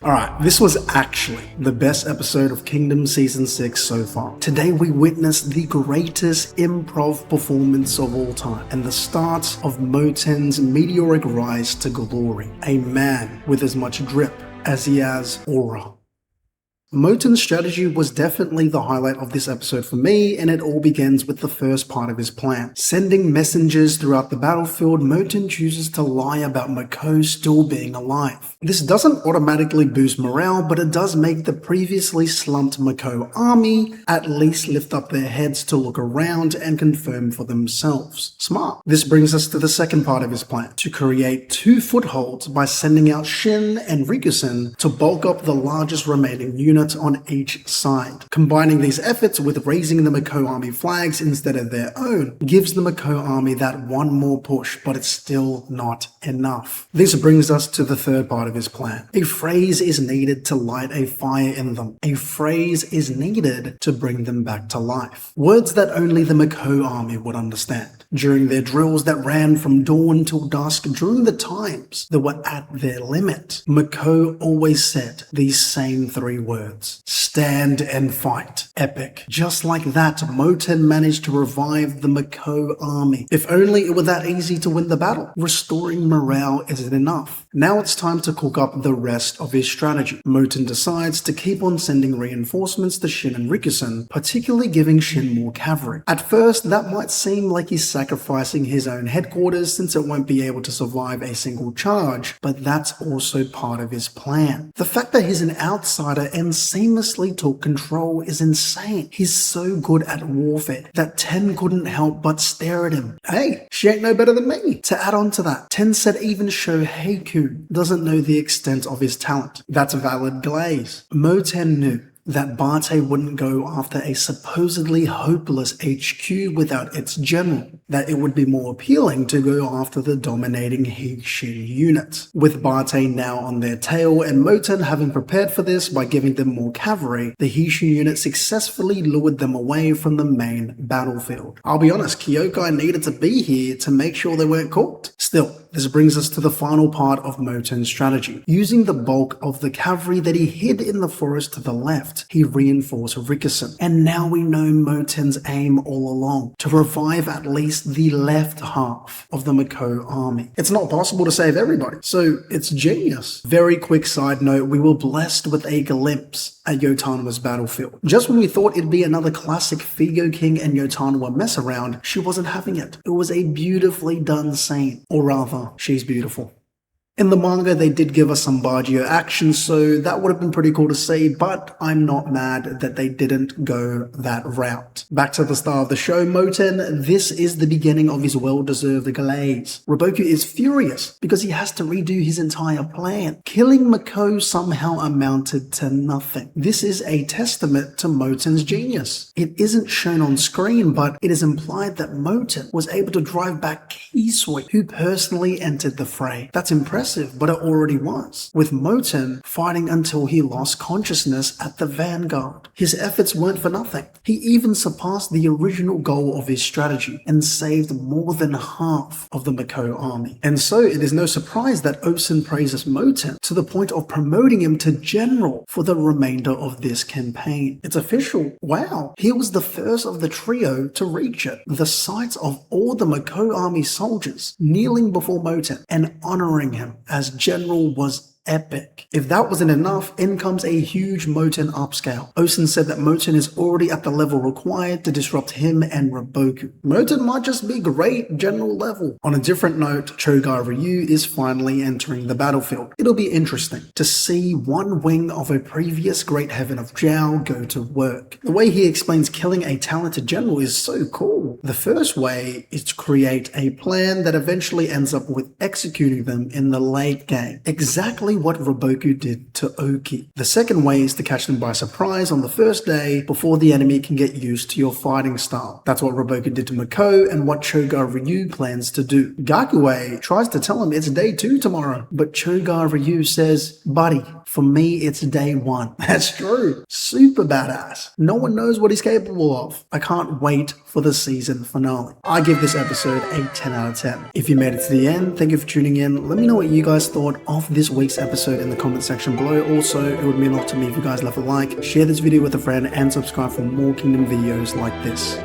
Alright, this was actually the best episode of Kingdom Season 6 so far. Today we witnessed the greatest improv performance of all time and the start of Moten's meteoric rise to glory. A man with as much drip as he has aura. Moten's strategy was definitely the highlight of this episode for me, and it all begins with the first part of his plan. Sending messengers throughout the battlefield, Moten chooses to lie about Mako still being alive. This doesn't automatically boost morale, but it does make the previously slumped Mako army at least lift up their heads to look around and confirm for themselves. Smart. This brings us to the second part of his plan, to create two footholds by sending out Shin and Hyou to bulk up the largest remaining unit on each side. Combining these efforts with raising the Mako army flags instead of their own gives the Mako army that one more push, but it's still not enough. This brings us to the third part of his plan. A phrase is needed to light a fire in them. A phrase is needed to bring them back to life. Words that only the Mako army would understand. During their drills that ran from dawn till dusk, during the times that were at their limit, Mako always said these same three words: stand and fight. Epic. Just like that, Moten managed to revive the Mako army. If only it were that easy to win the battle. Restoring morale isn't enough. Now it's time to cook up the rest of his strategy. Moten decides to keep on sending reinforcements to Shin and Hyou, particularly giving Shin more cavalry. At first, that might seem like he's sacrificing his own headquarters since it won't be able to survive a single charge, but that's also part of his plan. The fact that he's an outsider and seamlessly took control is insane. He's so good at warfare that Ten couldn't help but stare at him. Hey, she ain't no better than me. To add on to that, Ten said even Shueisha doesn't know the extent of his talent. That's valid glaze. Moten knew that Bate wouldn't go after a supposedly hopeless HQ without its general, that it would be more appealing to go after the dominating Heishin unit. With Bate now on their tail and Moten having prepared for this by giving them more cavalry, the Heishin unit successfully lured them away from the main battlefield. I'll be honest, Kyokai needed to be here to make sure they weren't caught. Still, this brings us to the final part of Moten's strategy. Using the bulk of the cavalry that he hid in the forest to the left, he reinforced Hyou. And now we know Moten's aim all along, to revive at least the left half of the Mako army. It's not possible to save everybody, so it's genius. Very quick side note, we were blessed with a glimpse at Yotanwa's battlefield. Just when we thought it'd be another classic Figo King and Yotanwa mess around, she wasn't having it. It was a beautifully done scene, or rather, she's beautiful. In the manga, they did give us some Baggio action, so that would have been pretty cool to see, but I'm not mad that they didn't go that route. Back to the star of the show, Moten, this is the beginning of his well-deserved glaze. Roboku is furious because he has to redo his entire plan. Killing Mako somehow amounted to nothing. This is a testament to Moten's genius. It isn't shown on screen, but it is implied that Moten was able to drive back Ji Hui, who personally entered the fray. That's impressive. But it already was, with Moten fighting until he lost consciousness at the vanguard. His efforts weren't for nothing. He even surpassed the original goal of his strategy and saved more than half of the Mako army. And so it is no surprise that Osen praises Moten to the point of promoting him to general for the remainder of this campaign. It's official. Wow, he was the first of the trio to reach it. The sight of all the Mako army soldiers kneeling before Moten and honoring him as general was epic. If that wasn't enough, in comes a huge Moten upscale. Osen said that Moten is already at the level required to disrupt him and Roboku. Moten might just be great general level. On a different note, Choga Ryu is finally entering the battlefield. It'll be interesting to see one wing of a previous great heaven of Zhao go to work. The way he explains killing a talented general is so cool. The first way is to create a plan that eventually ends up with executing them in the late game. Exactly what Roboku did to Oki. The second way is to catch them by surprise on the first day before the enemy can get used to your fighting style. That's what Roboku did to Mako and what Choga Ryu plans to do. Gakue tries to tell him it's day 2 tomorrow, but Choga Ryu says, buddy, for me it's day 1. That's true. Super badass. No one knows what he's capable of. I can't wait for the season finale. I give this episode a 10 out of 10. If you made it to the end, thank you for tuning in. Let me know what you guys thought of this week's episode episode in the comment section below. Also, it would mean a lot to me if you guys left a like, share this video with a friend, and subscribe for more Kingdom videos like this.